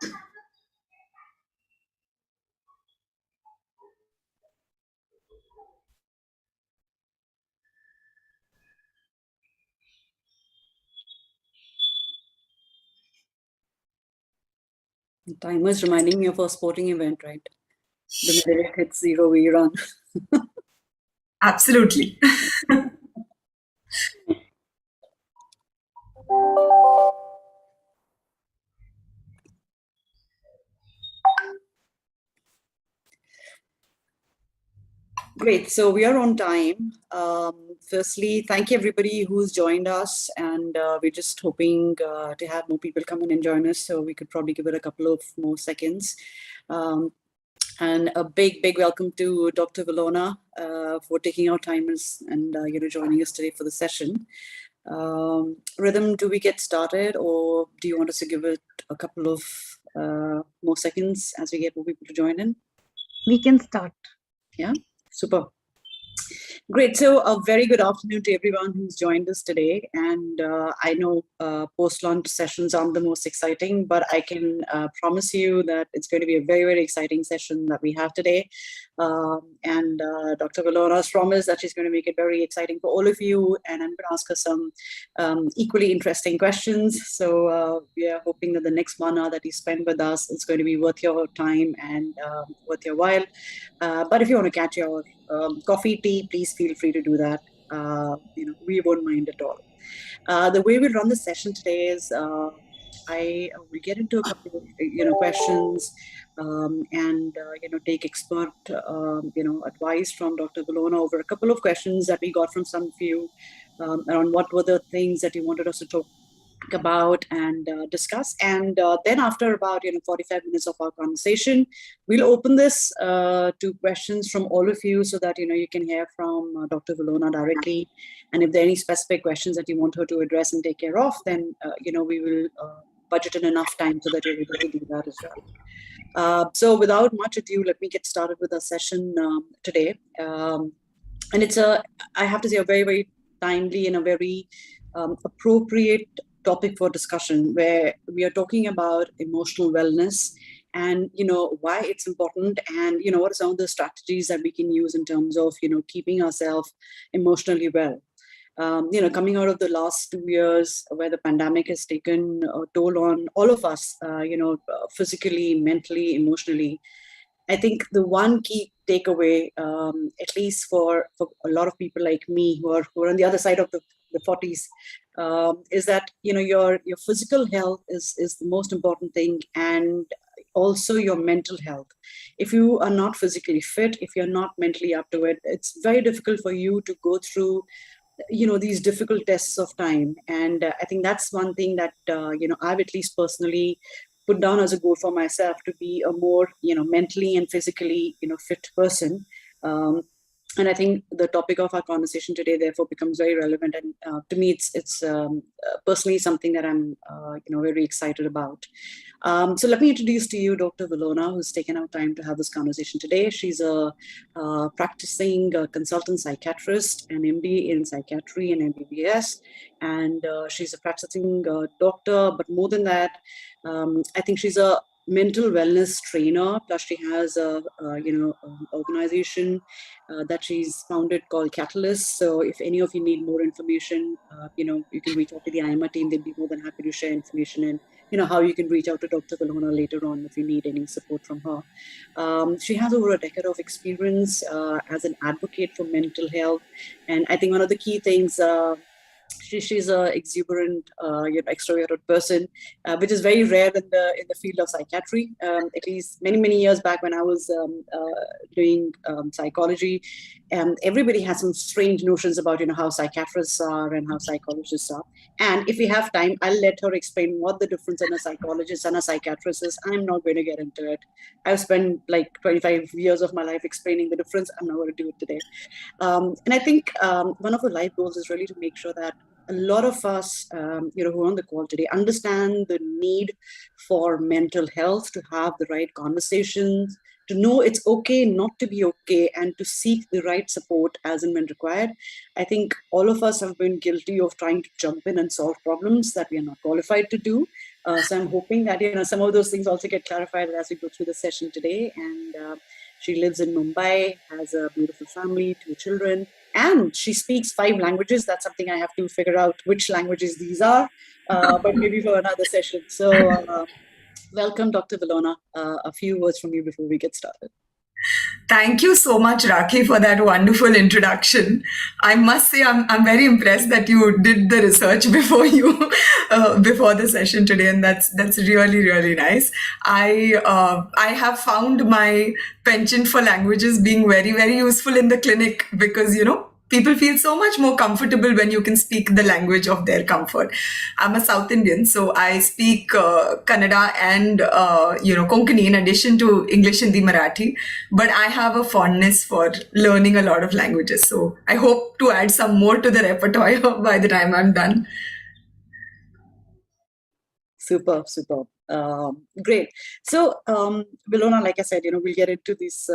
The timer's reminding me of a sporting event, right? The minute it hits zero, we run. Absolutely. Great. So we are on time. Firstly, thank you everybody who's joined us, and we're just hoping to have more people come in and join us. So we could probably give it a couple of more seconds. And a big welcome to Dr. Valona for taking our time and joining us today for the session. Rhythm, do we get started, or do you want us to give it a couple of more seconds as we get more people to join in? We can start. Yeah, super. Great. So a very good afternoon to everyone who's joined us today. And I know post-launch sessions aren't the most exciting, but I can promise you that it's going to be a very exciting session that we have today. And Dr. Valona's promised that she's going to make it very exciting for all of you. And I'm going to ask her some equally interesting questions. So we are hoping that the next 1 hour that you spend with us is going to be worth your time and worth your while. But if you want to catch your coffee, tea, please feel free to do that. We won't mind at all. The way we'll run the session today is I will get into a couple of questions and take expert advice from Dr. Valona over a couple of questions that we got from some of you around what were the things that you wanted us to talk about and discuss. And then after about 45 minutes of our conversation, we'll open this to questions from all of you so that you can hear from Dr. Valona directly. And if there are any specific questions that you want her to address and take care of, then we will budget in enough time so that you're able to do that as well. So without much ado, let me get started with our session today. And it's I have to say, a very timely and a very appropriate topic for discussion, where we are talking about emotional wellness and why it's important, and what are some of the strategies that we can use in terms of keeping ourselves emotionally well. Coming out of the last 2 years where the pandemic has taken a toll on all of us, physically, mentally, emotionally, I think the one key takeaway, at least for a lot of people like me who are on the other side of the 40s, is that your physical health is the most important thing, and also your mental health. If you are not physically fit, if you're not mentally up to it, it's very difficult for you to go through these difficult tests of time. And I think that's one thing that I've at least personally put down as a goal for myself, to be a more mentally and physically fit person. And I think the topic of our conversation today therefore becomes very relevant, and to me it's personally something that I'm very excited about. So let me introduce to you Dr. Valona, who's taken out time to have this conversation today. She's a practicing consultant psychiatrist, an MD in psychiatry and MBBS, and she's a practicing doctor. But more than that, I think she's a mental wellness trainer. Plus, she has a organization that she's founded called Catalyst. So, if any of you need more information, you can reach out to the IMA team. They'd be more than happy to share information, and how you can reach out to Dr. Valona later on if you need any support from her. She has over a decade of experience as an advocate for mental health, and I think one of the key things. She's a exuberant, extroverted person, which is very rare in the field of psychiatry. At least many years back when I was doing psychology, everybody has some strange notions about how psychiatrists are and how psychologists are. And if we have time, I'll let her explain what the difference in a psychologist and a psychiatrist is. I'm not going to get into it. I've spent like 25 years of my life explaining the difference. I'm not going to do it today. And I think one of the life goals is really to make sure that a lot of us, who are on the call today, understand the need for mental health, to have the right conversations, to know it's okay not to be okay, and to seek the right support as and when required. I think all of us have been guilty of trying to jump in and solve problems that we are not qualified to do. So I'm hoping that, some of those things also get clarified as we go through the session today. And she lives in Mumbai, has a beautiful family, 2 children, and she speaks 5 languages. That's something I have to figure out which languages these are, but maybe for another session. So welcome, Dr. Vilona. A few words from you before we get started. Thank you so much, Rakhi, for that wonderful introduction. I must say I'm very impressed that you did the research before before the session today, and that's really, really nice. I have found my penchant for languages being very, very useful in the clinic because people feel so much more comfortable when you can speak the language of their comfort. I'm a South Indian, so I speak Kannada and Konkani in addition to English, Hindi, Marathi. But I have a fondness for learning a lot of languages. So I hope to add some more to the repertoire by the time I'm done. Super. Great. So, Vilona, like I said, we'll get into these,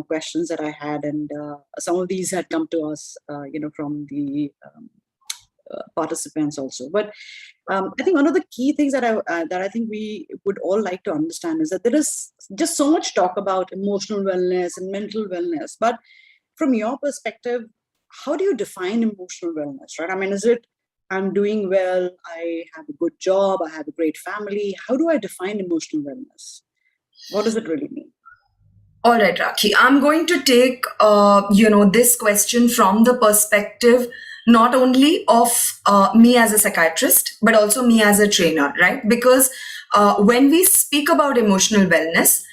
questions that I had, and some of these had come to us, from the participants also. But I think one of the key things that I think we would all like to understand is that there is just so much talk about emotional wellness and mental wellness. But from your perspective, how do you define emotional wellness, right? I mean, is it I'm doing well, I have a good job, I have a great family? How do I define emotional wellness? What does it really mean? All right, Rakhi. I'm going to take this question from the perspective not only of me as a psychiatrist, but also me as a trainer, right? Because when we speak about emotional wellness,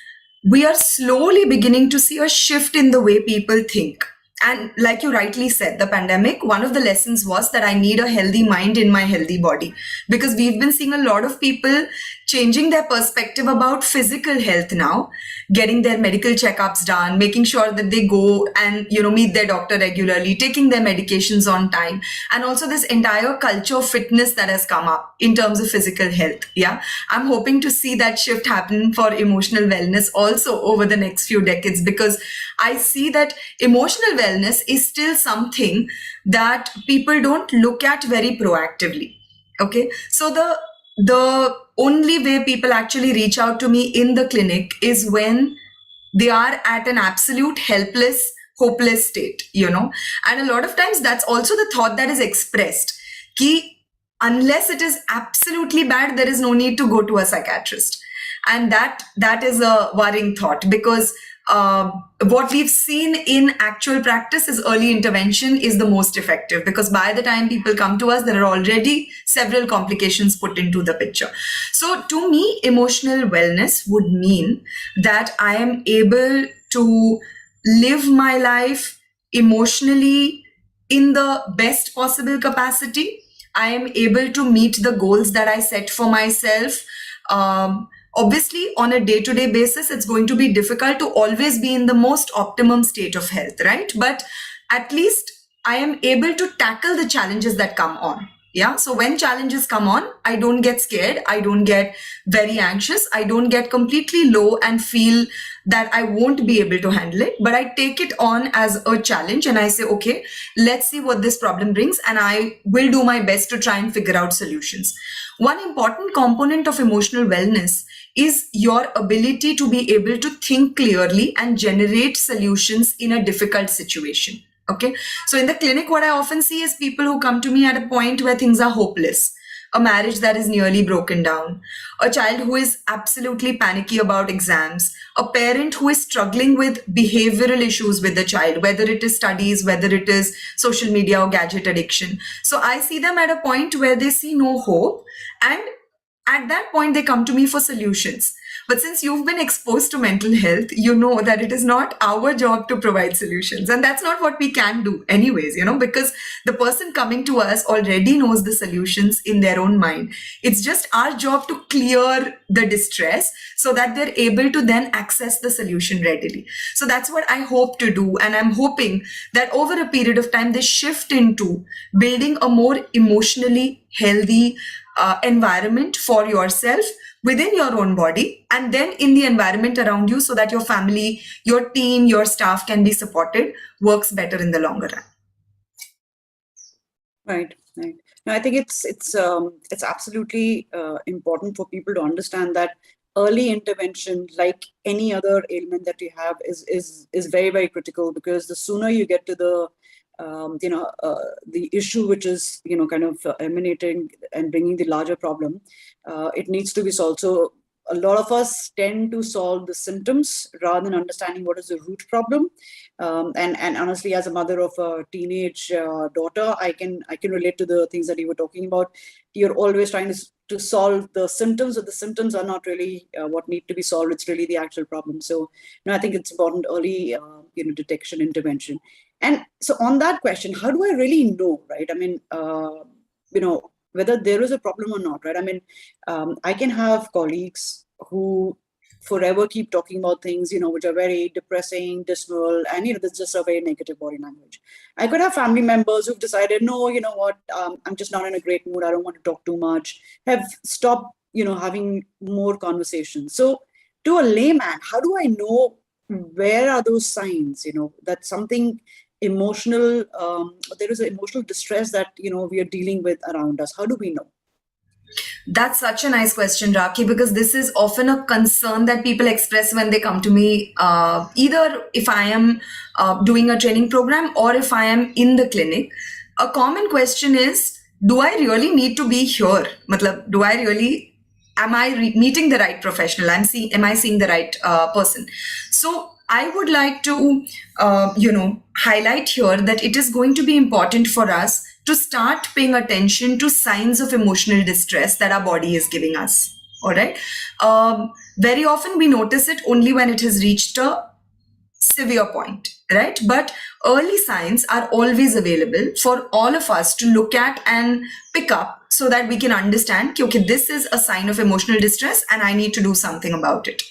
we are slowly beginning to see a shift in the way people think. And like you rightly said, the pandemic, one of the lessons was that I need a healthy mind in my healthy body, because we've been seeing a lot of people changing their perspective about physical health now, getting their medical checkups done, making sure that they go and meet their doctor regularly, taking their medications on time, and also this entire culture of fitness that has come up in terms of physical health. Yeah, I'm hoping to see that shift happen for emotional wellness also over the next few decades, because I see that emotional wellness is still something that people don't look at very proactively. Okay, so the only way people actually reach out to me in the clinic is when they are at an absolute helpless, hopeless state, and a lot of times that's also the thought that is expressed, ki unless it is absolutely bad, there is no need to go to a psychiatrist. And that is a worrying thought, because what we've seen in actual practice is early intervention is the most effective, because by the time people come to us, there are already several complications put into the picture. So to me, emotional wellness would mean that I am able to live my life emotionally in the best possible capacity. I am able to meet the goals that I set for myself. Obviously, on a day-to-day basis, it's going to be difficult to always be in the most optimum state of health, right? But at least I am able to tackle the challenges that come on. Yeah. So when challenges come on, I don't get scared. I don't get very anxious. I don't get completely low and feel that I won't be able to handle it. But I take it on as a challenge and I say, okay, let's see what this problem brings. And I will do my best to try and figure out solutions. One important component of emotional wellness is your ability to be able to think clearly and generate solutions in a difficult situation. Okay. So in the clinic, what I often see is people who come to me at a point where things are hopeless, a marriage that is nearly broken down, a child who is absolutely panicky about exams, a parent who is struggling with behavioral issues with the child, whether it is studies, whether it is social media or gadget addiction. So I see them at a point where they see no hope, and at that point, they come to me for solutions. But since you've been exposed to mental health, you know that it is not our job to provide solutions. And that's not what we can do anyways, because the person coming to us already knows the solutions in their own mind. It's just our job to clear the distress so that they're able to then access the solution readily. So that's what I hope to do. And I'm hoping that over a period of time, they shift into building a more emotionally healthy environment for yourself within your own body, and then in the environment around you, so that your family, your team, your staff can be supported, works better in the longer run. Right. No, I think it's absolutely important for people to understand that early intervention, like any other ailment that you have, is very, very critical, because the sooner you get to the issue which is kind of emanating and bringing the larger problem, it needs to be solved. So a lot of us tend to solve the symptoms rather than understanding what is the root problem. And honestly, as a mother of a teenage daughter, I can relate to the things that you were talking about. You're always trying to solve the symptoms, but the symptoms are not really what need to be solved. It's really the actual problem. So, I think it's important early, detection, intervention. And so, on that question, how do I really know, right? I mean, whether there is a problem or not, right? I mean, I can have colleagues who forever keep talking about things, which are very depressing, dismal, and, there's just a very negative body language. I could have family members who've decided, no, you know what, I'm just not in a great mood. I don't want to talk too much, have stopped, having more conversations. So to a layman, how do I know where are those signs, that something emotional, there is an emotional distress that, we are dealing with around us? How do we know? That's such a nice question, Rakhi, because this is often a concern that people express when they come to me, either if I am doing a training program or if I am in the clinic. A common question is, do I really need to be here? Matlab, am I meeting the right professional? Am I seeing the right person? So I would like to, highlight here that it is going to be important for us to start paying attention to signs of emotional distress that our body is giving us. All right. Very often we notice it only when it has reached a severe point, right? But early signs are always available for all of us to look at and pick up so that we can understand, okay, this is a sign of emotional distress and I need to do something about it.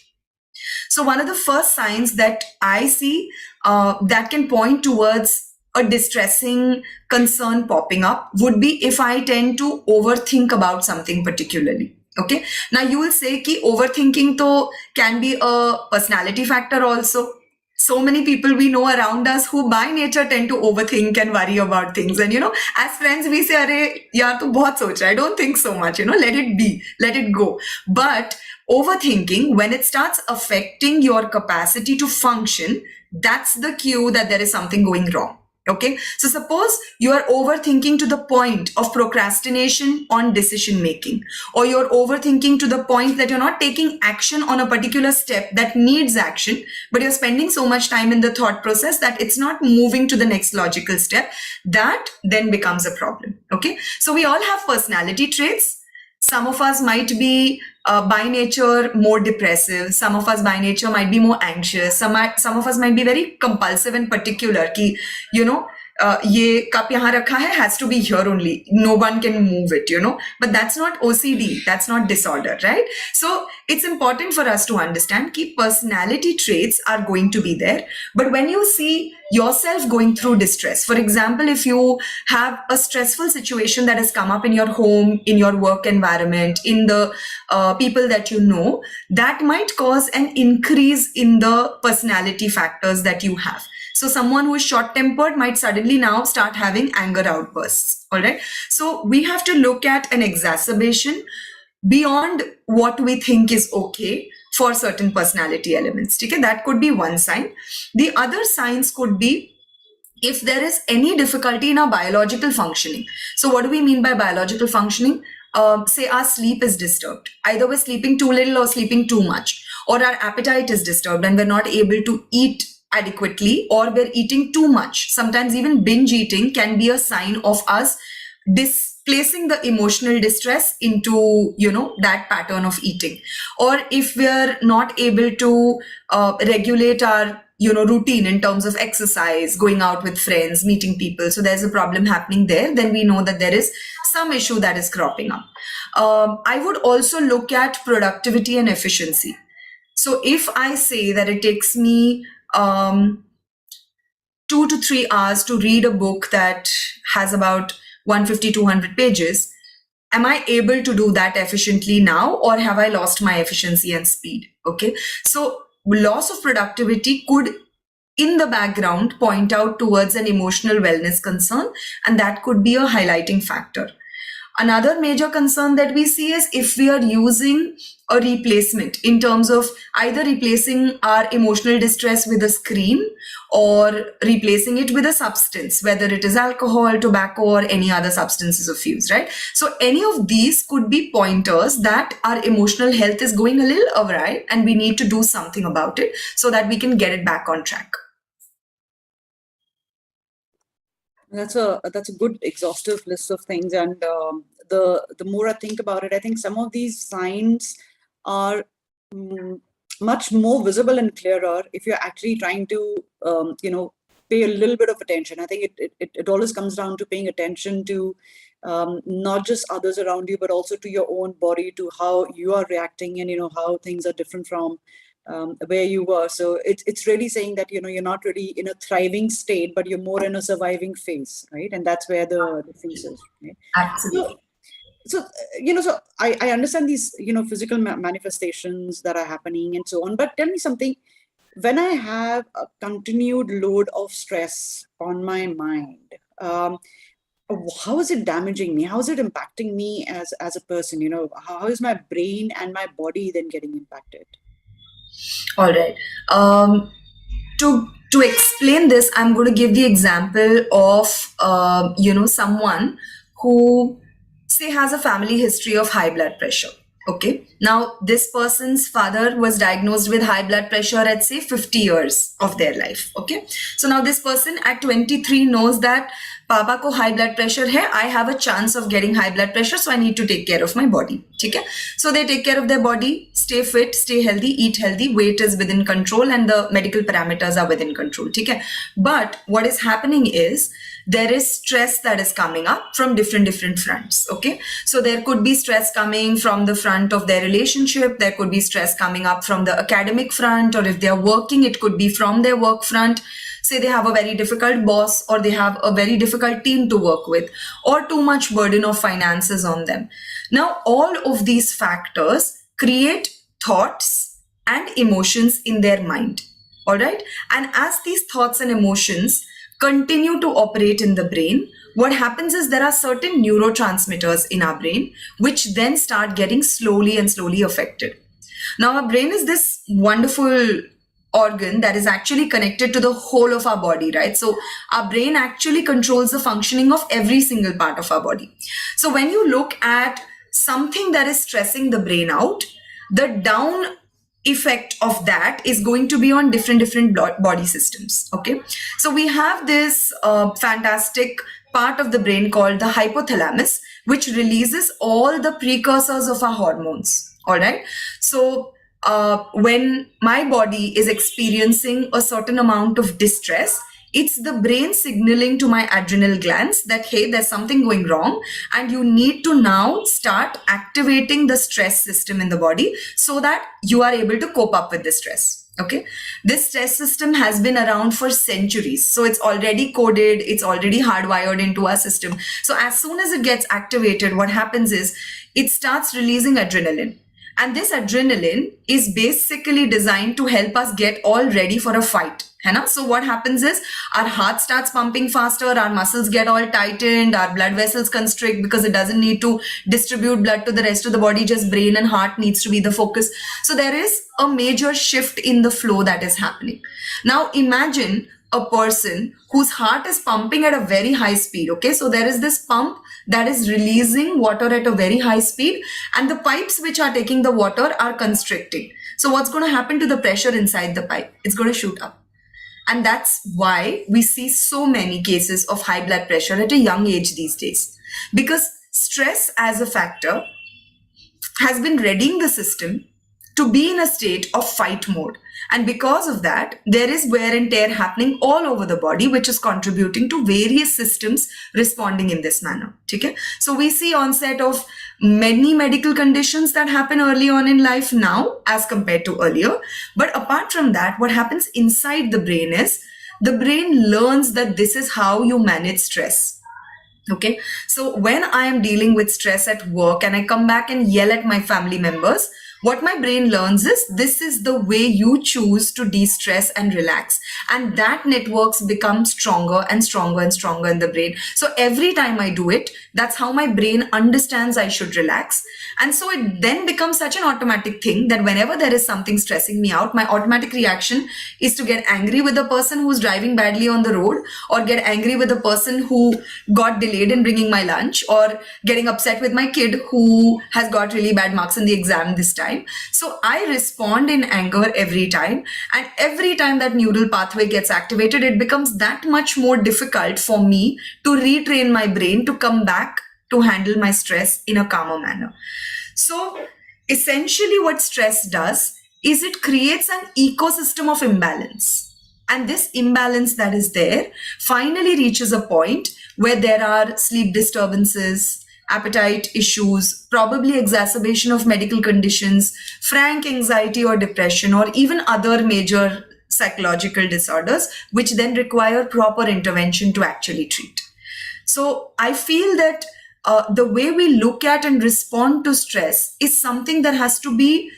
So one of the first signs that I see that can point towards a distressing concern popping up would be if I tend to overthink about something particularly. Okay. Now you will say ki overthinking to can be a personality factor also. So many people we know around us who by nature tend to overthink and worry about things. And, as friends, we say, Arey, yaar, tu bahut soch raha hai. I don't think so much, let it be, let it go. But overthinking, when it starts affecting your capacity to function, that's the cue that there is something going wrong. Okay. So suppose you are overthinking to the point of procrastination on decision making, or you're overthinking to the point that you're not taking action on a particular step that needs action, but you're spending so much time in the thought process that it's not moving to the next logical step. That then becomes a problem. Okay. So we all have personality traits. Some of us might be by nature more depressive. Some of us by nature might be more anxious. Some of us might be very compulsive and particular. Ki, ye cup yahan rakha hai has to be here only. No one can move it, But that's not OCD. That's not disorder, right? So it's important for us to understand ki personality traits are going to be there. But when you see yourself going through distress, for example, if you have a stressful situation that has come up in your home, in your work environment, in the people that you know, that might cause an increase in the personality factors that you have. So someone who is short-tempered might suddenly now start having anger outbursts. All right. So we have to look at an exacerbation beyond what we think is okay for certain personality elements. Okay? That could be one sign. The other signs could be if there is any difficulty in our biological functioning. So what do we mean by biological functioning? Say our sleep is disturbed. Either we're sleeping too little or sleeping too much, or our appetite is disturbed and we're not able to eat adequately, or we're eating too much. Sometimes even binge eating can be a sign of us displacing the emotional distress into, that pattern of eating. Or if we're not able to regulate our, routine in terms of exercise, going out with friends, meeting people. So there's a problem happening there. Then we know that there is some issue that is cropping up. I would also look at productivity and efficiency. So if I say that it takes me 2 to 3 hours to read a book that has about 150-200 pages, am I able to do that efficiently now, or have I lost my efficiency and speed? Okay. So loss of productivity could, in the background, point out towards an emotional wellness concern, and that could be a highlighting factor. Another major concern that we see is if we are using a replacement in terms of either replacing our emotional distress with a screen or replacing it with a substance, whether it is alcohol, tobacco, or any other substances of use, right? So any of these could be pointers that our emotional health is going a little awry and we need to do something about it so that we can get it back on track. That's a good exhaustive list of things, and the more I think about it, I think some of these signs are much more visible and clearer if you're actually trying to pay a little bit of attention. I think it always comes down to paying attention to not just others around you, but also to your own body, to how you are reacting, and how things are different from where you were. So it's really saying that you're not really in a thriving state, but you're more in a surviving phase, right? And that's where the difference is. Right? Absolutely. So I understand these physical manifestations that are happening and so on. But tell me something. When I have a continued load of stress on my mind, how is it damaging me? How is it impacting me as a person? How is my brain and my body then getting impacted? All right. To explain this, I'm going to give the example of someone who, say, has a family history of high blood pressure. Okay. Now, this person's father was diagnosed with high blood pressure at, say, 50 years of their life. Okay. So now this person at 23 knows that Papa ko high blood pressure hai, I have a chance of getting high blood pressure, so I need to take care of my body. Okay? So they take care of their body, stay fit, stay healthy, eat healthy, weight is within control, and the medical parameters are within control. Okay? But what is happening is there is stress that is coming up from different fronts. Okay? So there could be stress coming from the front of their relationship, there could be stress coming up from the academic front, or if they are working, it could be from their work front. Say they have a very difficult boss, or they have a very difficult team to work with, or too much burden of finances on them. Now, all of these factors create thoughts and emotions in their mind. All right. And as these thoughts and emotions continue to operate in the brain, what happens is there are certain neurotransmitters in our brain, which then start getting slowly affected. Now, our brain is this wonderful organ that is actually connected to the whole of our body, right? So our brain actually controls the functioning of every single part of our body. So when you look at something that is stressing the brain out, the down effect of that is going to be on different body systems. Okay, so we have this fantastic part of the brain called the hypothalamus, which releases all the precursors of our hormones. All right, so when my body is experiencing a certain amount of distress, it's the brain signaling to my adrenal glands that, hey, there's something going wrong, and you need to now start activating the stress system in the body so that you are able to cope up with the stress. Okay, this stress system has been around for centuries, so it's already coded, it's already hardwired into our system. So as soon as it gets activated, what happens is it starts releasing adrenaline. And this adrenaline is basically designed to help us get all ready for a fight. So what happens is our heart starts pumping faster, our muscles get all tightened, our blood vessels constrict because it doesn't need to distribute blood to the rest of the body, just brain and heart needs to be the focus. So there is a major shift in the flow that is happening. Now imagine a person whose heart is pumping at a very high speed. Okay, so there is this pump that is releasing water at a very high speed, and the pipes which are taking the water are constricting. So what's going to happen to the pressure inside the pipe? It's going to shoot up. And that's why we see so many cases of high blood pressure at a young age these days. Because stress as a factor has been readying the system to be in a state of fight mode. And because of that, there is wear and tear happening all over the body, which is contributing to various systems responding in this manner. Okay? So we see onset of many medical conditions that happen early on in life now as compared to earlier. But apart from that, what happens inside the brain is the brain learns that this is how you manage stress. Okay, so when I am dealing with stress at work and I come back and yell at my family members, What my brain learns is this is the way you choose to de-stress and relax. And that networks become stronger and stronger and stronger in the brain. So every time I do it, that's how my brain understands I should relax. And so it then becomes such an automatic thing that whenever there is something stressing me out, my automatic reaction is to get angry with the person who's driving badly on the road, or get angry with the person who got delayed in bringing my lunch, or getting upset with my kid who has got really bad marks in the exam this time. So I respond in anger every time. And every time that neural pathway gets activated, it becomes that much more difficult for me to retrain my brain to come back to handle my stress in a calmer manner. So essentially what stress does is it creates an ecosystem of imbalance. And this imbalance that is there finally reaches a point where there are sleep disturbances, appetite issues, probably exacerbation of medical conditions, frank anxiety or depression, or even other major psychological disorders, which then require proper intervention to actually treat. So I feel that the way we look at and respond to stress is something that has to be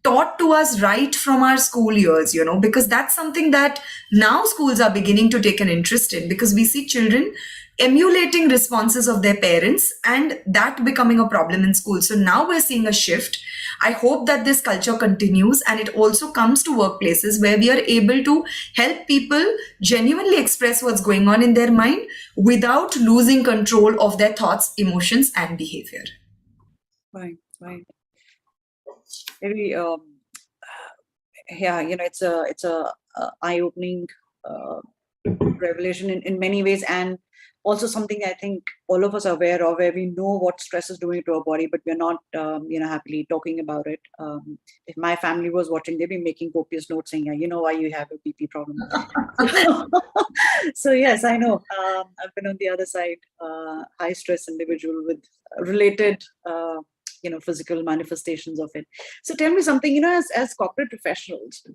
taught to us right from our school years, because that's something that now schools are beginning to take an interest in, because we see children emulating responses of their parents and that becoming a problem in school. So now we're seeing a shift. I hope that this culture continues and it also comes to workplaces where we are able to help people genuinely express what's going on in their mind without losing control of their thoughts, emotions, and behavior. Right. Maybe, yeah, it's a eye-opening revelation in many ways, and also something I think all of us are aware of, where we know what stress is doing to our body, but we're not, happily talking about it. If my family was watching, they'd be making copious notes saying, why you have a BP problem. So yes, I know. I've been on the other side, high stress individual with related, physical manifestations of it. So tell me something, as corporate professionals,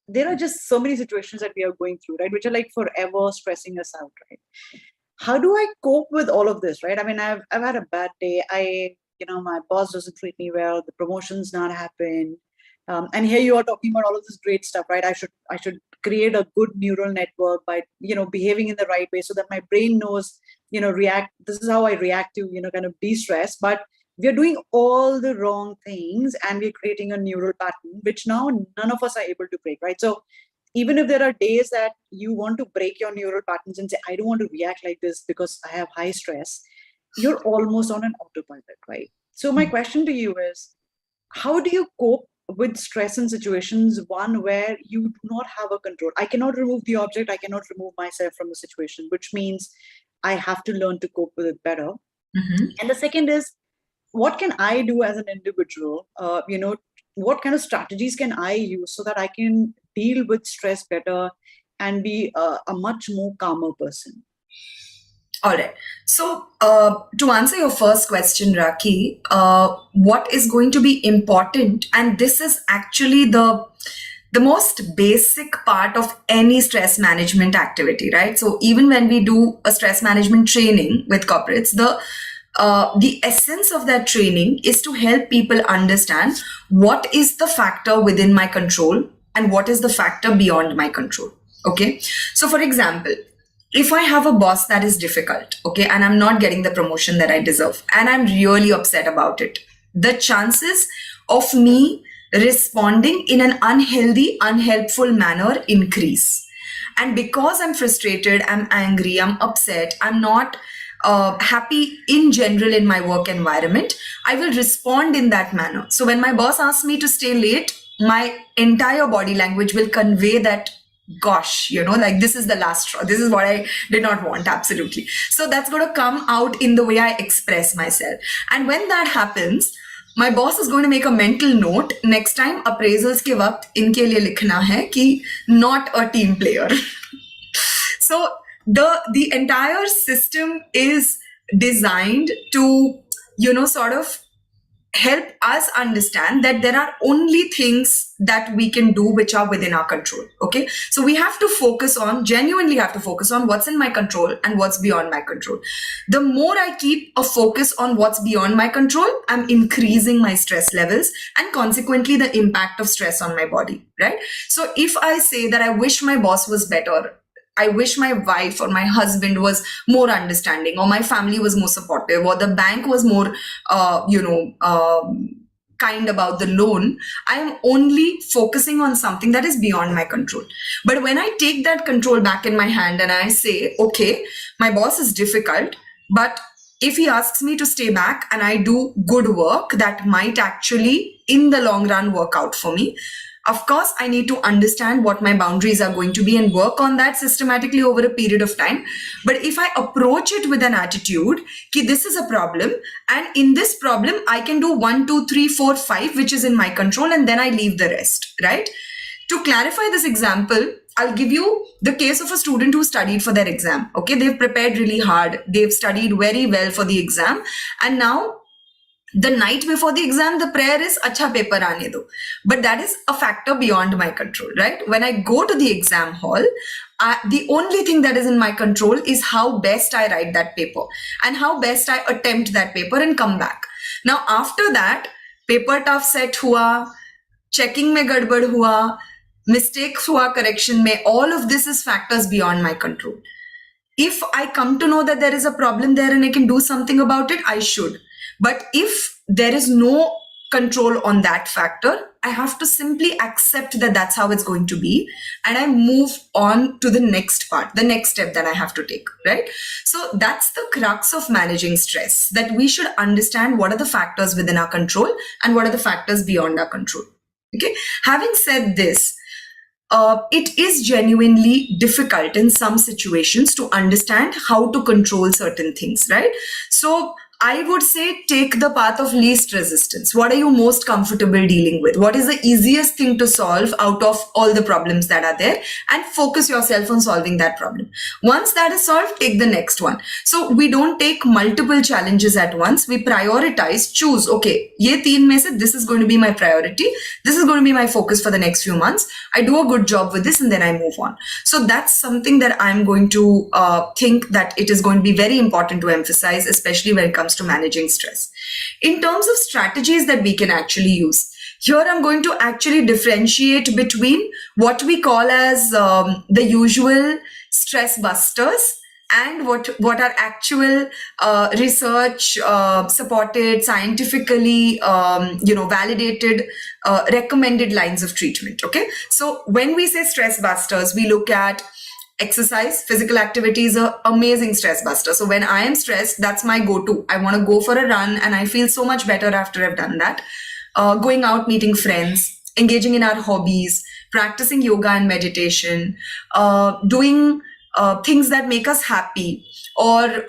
there are just so many situations that we are going through, right, which are like forever stressing us out, right? How do I cope with all of this, right? I mean, I've had a bad day. My boss doesn't treat me well. The promotion's not happened. And here you are talking about all of this great stuff, right? I should create a good neural network by, behaving in the right way so that my brain knows, this is how I react to, kind of de-stress. But we're doing all the wrong things and we're creating a neural pattern, which now none of us are able to break, right? So even if there are days that you want to break your neural patterns and say, I don't want to react like this because I have high stress, you're almost on an autopilot, right? So my question to you is, how do you cope with stress in situations, one where you do not have a control? I cannot remove the object. I cannot remove myself from the situation, which means I have to learn to cope with it better. Mm-hmm. And the second is, what can I do as an individual? What kind of strategies can I use so that I can deal with stress better and be a much more calmer person? All right. So to answer your first question, Raki, what is going to be important, and this is actually the most basic part of any stress management activity, right? So even when we do a stress management training with corporates, the essence of that training is to help people understand what is the factor within my control and what is the factor beyond my control. Okay. So for example, if I have a boss that is difficult, okay, and I'm not getting the promotion that I deserve, and I'm really upset about it, the chances of me responding in an unhealthy, unhelpful manner increase. And because I'm frustrated, I'm angry, I'm upset, I'm not happy in general in my work environment, I will respond in that manner. So when my boss asks me to stay late, my entire body language will convey that, gosh, like this is the last straw. This is what I did not want. Absolutely. So that's going to come out in the way I express myself. And when that happens, my boss is going to make a mental note. Next time appraisals ke waqt inke liye likhna hai ki not a team player. So the entire system is designed to, sort of help us understand that there are only things that we can do which are within our control. Okay, so we have to genuinely have to focus on what's in my control and what's beyond my control. The more I keep a focus on what's beyond my control, I'm increasing my stress levels and consequently the impact of stress on my body, right? So if I say that I wish my boss was better, I wish my wife or my husband was more understanding, or my family was more supportive, or the bank was more, kind about the loan, I am only focusing on something that is beyond my control. But when I take that control back in my hand and I say, okay, my boss is difficult, but if he asks me to stay back and I do good work, that might actually, in the long run, work out for me. Of course, I need to understand what my boundaries are going to be and work on that systematically over a period of time. But if I approach it with an attitude, ki this is a problem, and in this problem, I can do 1, 2, 3, 4, 5, which is in my control, and then I leave the rest, right? To clarify this example, I'll give you the case of a student who studied for their exam. Okay, they've prepared really hard. They've studied very well for the exam. And now the night before the exam, the prayer is, acha paper aane do. But that is a factor beyond my control, right? When I go to the exam hall, the only thing that is in my control is how best I write that paper and how best I attempt that paper and come back. Now, after that, paper tough set hua, checking mein gadbad hua, mistakes hua correction mein, all of this is factors beyond my control. If I come to know that there is a problem there and I can do something about it, I should. But if there is no control on that factor, I have to simply accept that that's how it's going to be. And I move on to the next part, the next step that I have to take, right? So that's the crux of managing stress, that we should understand what are the factors within our control and what are the factors beyond our control. Okay. Having said this, it is genuinely difficult in some situations to understand how to control certain things, right? So I would say take the path of least resistance. What are you most comfortable dealing with? What is the easiest thing to solve out of all the problems that are there? And focus yourself on solving that problem. Once that is solved, take the next one. So we don't take multiple challenges at once. We prioritize, choose, okay, ye teen mein se, this is going to be my priority. This is going to be my focus for the next few months. I do a good job with this and then I move on. So that's something that I'm going to think that it is going to be very important to emphasize, especially when it comes to managing stress. In terms of strategies that we can actually use, here I'm going to actually differentiate between what we call as the usual stress busters and what are actual research supported, scientifically validated, recommended lines of treatment. Okay, so when we say stress busters, we look at exercise. Physical activity is an amazing stress buster. So when I am stressed, that's my go-to. I want to go for a run and I feel so much better after I've done that. Going out, meeting friends, engaging in our hobbies, practicing yoga and meditation, doing things that make us happy, or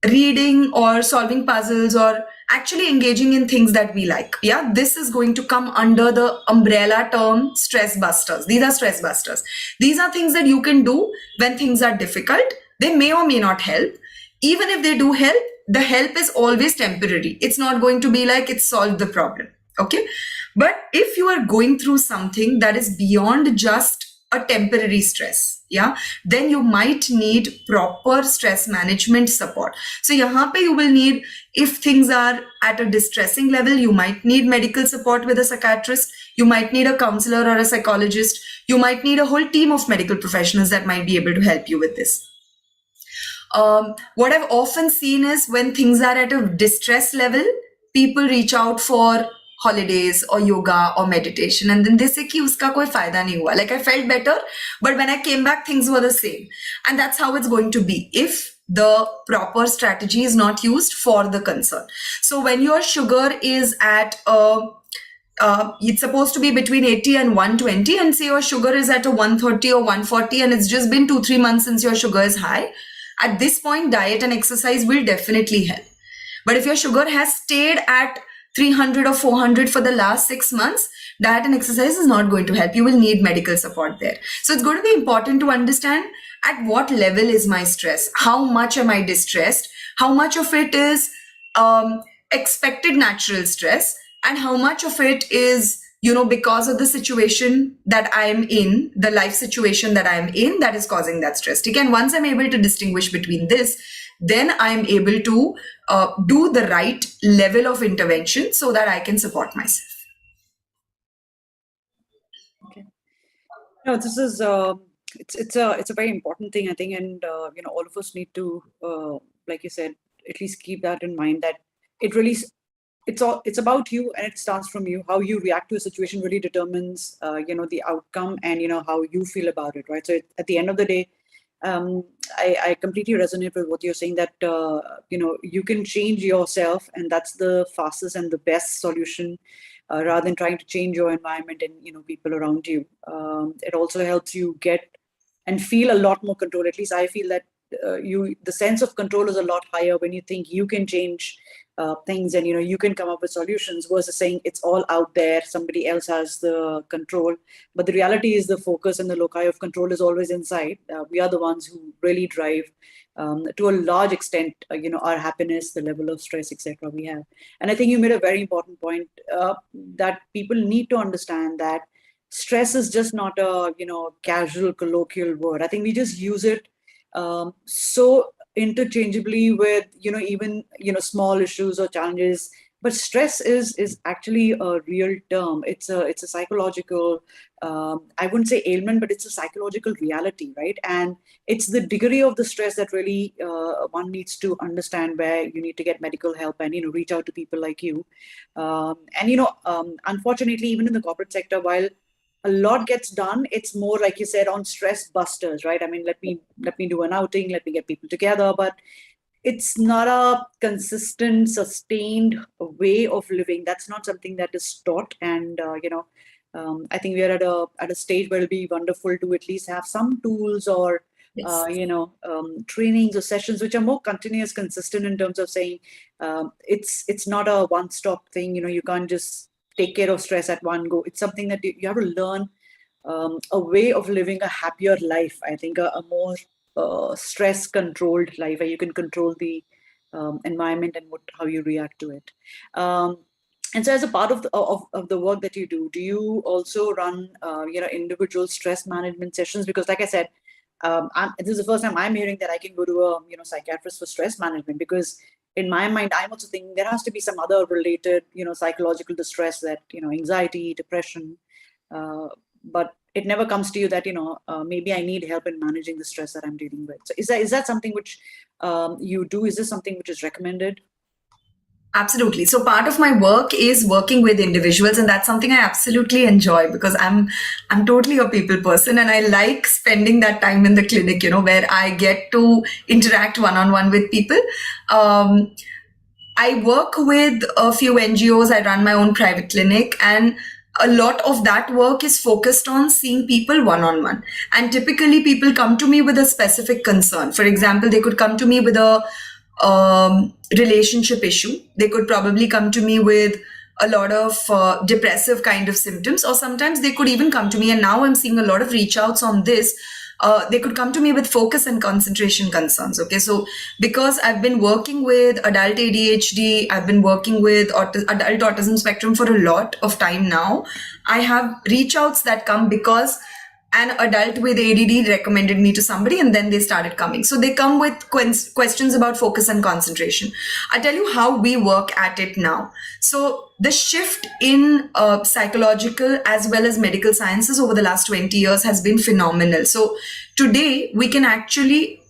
reading or solving puzzles, or actually engaging in things that we like. Yeah, this is going to come under the umbrella term stress busters. These are stress busters. These are things that you can do when things are difficult. They may or may not help. Even if they do help, the help is always temporary. It's not going to be like it's solved the problem. Okay. But if you are going through something that is beyond just a temporary stress, yeah, then you might need proper stress management support. So yahan pe you will need, if things are at a distressing level, you might need medical support with a psychiatrist, you might need a counselor or a psychologist, you might need a whole team of medical professionals that might be able to help you with this. What I've often seen is when things are at a distress level, people reach out for holidays or yoga or meditation, and then they say ki uska koi fayda nahi hua. Like, I felt better, but when I came back, things were the same. And that's how it's going to be if the proper strategy is not used for the concern. So when your sugar is at it's supposed to be between 80 and 120, and say your sugar is at a 130 or 140, and it's just been 2-3 months since your sugar is high. At this point, diet and exercise will definitely help. But if your sugar has stayed at 300 or 400 for the last 6 months, diet and exercise is not going to help. You will need medical support there. So it's going to be important to understand at what level is my stress? How much am I distressed? How much of it is expected natural stress, and how much of it is, because of the situation that I am in, the life situation that I am in, that is causing that stress. Again, once I'm able to distinguish between this, then I'm able to do the right level of intervention so that I can support myself. Okay. No, this is it's a very important thing, I think, and all of us need to, like you said, at least keep that in mind, that it really it's about you, and it starts from you. How you react to a situation really determines the outcome, and how you feel about it, right? So at the end of the day, I completely resonate with what you're saying, that you can change yourself, and that's the fastest and the best solution, rather than trying to change your environment and people around you. It also helps you get and feel a lot more control. At least I feel that the sense of control is a lot higher when you think you can change things, and you can come up with solutions, versus saying it's all out there, somebody else has the control. But the reality is the focus and the loci of control is always inside. We are the ones who really drive, to a large extent, our happiness, the level of stress, etc. we have. And I think you made a very important point, that people need to understand that stress is just not a casual colloquial word. I think we just use it so interchangeably with even small issues or challenges. But stress is actually a real term. It's a psychological, I wouldn't say ailment, but it's a psychological reality, right? And it's the degree of the stress that really one needs to understand, where you need to get medical help and reach out to people like you. Unfortunately, even in the corporate sector, while a lot gets done, it's more, like you said, on stress busters, right? I mean, let me do an outing, let me get people together, but it's not a consistent, sustained way of living. That's not something that is taught. And I think we are at a stage where it'll be wonderful to at least have some tools, or Yes. trainings or sessions which are more continuous, consistent, in terms of saying, it's not a one-stop thing. You can't just take care of stress at one go. It's something that you have to learn, a way of living a happier life. I think a more stress controlled life, where you can control the environment and how you react to it. And so, as a part of the work that you do you also run individual stress management sessions? Because, like I said, this is the first time I'm hearing that I can go to a psychiatrist for stress management, because in my mind, I'm also thinking there has to be some other related, psychological distress, that, anxiety, depression, but it never comes to you that, maybe I need help in managing the stress that I'm dealing with. So is that something which you do? Is this something which is recommended? Absolutely. So part of my work is working with individuals, and that's something I absolutely enjoy, because I'm totally a people person, and I like spending that time in the clinic, where I get to interact one-on-one with people. I work with a few NGOs. I run my own private clinic, and a lot of that work is focused on seeing people one-on-one. And typically people come to me with a specific concern. For example, they could come to me with a relationship issue. They could probably come to me with a lot of depressive kind of symptoms, or sometimes they could even come to me, and now I'm seeing a lot of reach outs on this. They could come to me with focus and concentration concerns. Okay, so because I've been working with adult ADHD, I've been working with adult autism spectrum for a lot of time now, I have reach outs that come because an adult with ADD recommended me to somebody, and then they started coming. So they come with questions about focus and concentration. I'll tell you how we work at it now. So the shift in psychological as well as medical sciences over the last 20 years has been phenomenal. So today we can actually